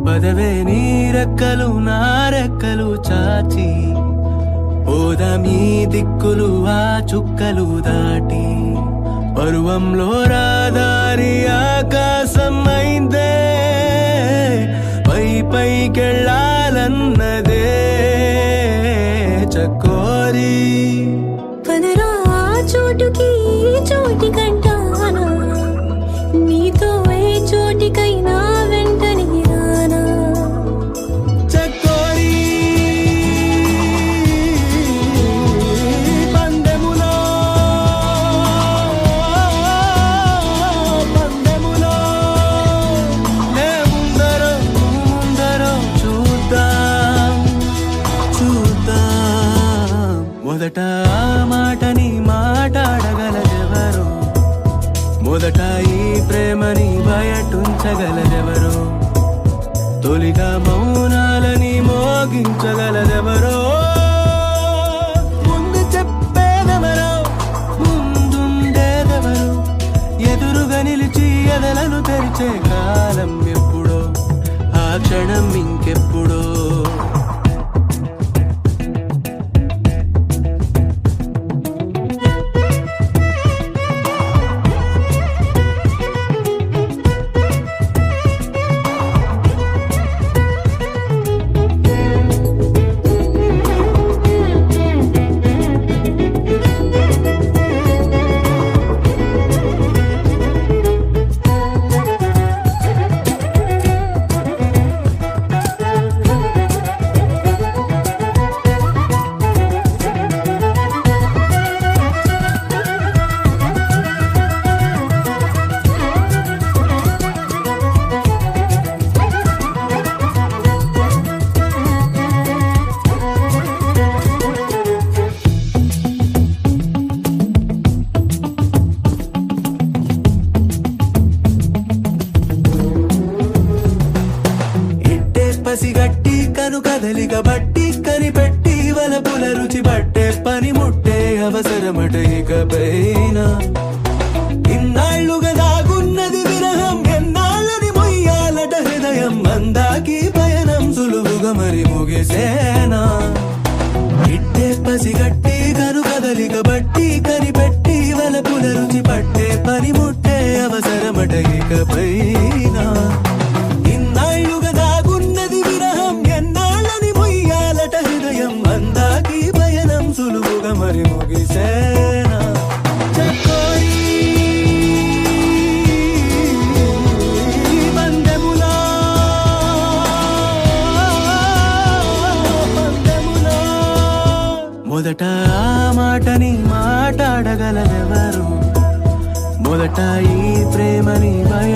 పదవే నీ రెక్కలు నా రెక్కలు చాచి పోదామీ దిక్కులు ఆ చుక్కలు దాటి పరువంలో రాదారి ఆకాశం అయిందే పై పైకెళ్ళాలన్నదే చకోరి పదరా చోటుకి చోటి కంటానా నీతో ఏ చోటికైనా వెంటనే రానా చకోరి పందెములో నే ముందరో చూద్దాం మొదట ఆ మాటని మాట్లాడగలదెవరో మొదట ఈ ప్రేమని బయటుంచగలదెవరో తొలిగా మౌనాలని మోగించగలదెవరో ముందు చెప్పేదెవరో ముందుండేదెవరో ఎదురుగా నిలిచి ఎదలను తెరిచే కాలం ఎప్పుడో ఆ క్షణం ఇంకెప్పుడో పసిగట్టి కను కదలిక బట్టి కనిపెట్టి వలపుల రుచి పట్టే పని ముట్టే అవసరమట ఇకపైన ఇన్నాళ్లుగా దాగున్నది విరహం ఎన్నాళ్ళని మొయ్యాలట హృదయం అందాకి పయనం సులువుగా మరి ముగిసేనా ఇట్టే పసిగట్టి కను కదలిక బట్టి కనిపెట్టి వలపుల రుచి పట్టే పని ముట్టే అవసరమట ఇకపైన సులువుగా మరి ముగిసేనా చకోరి పందెములో మొదట ఆ మాటని మాట్లాడగలదెవరు మొదట ఈ ప్రేమని భయ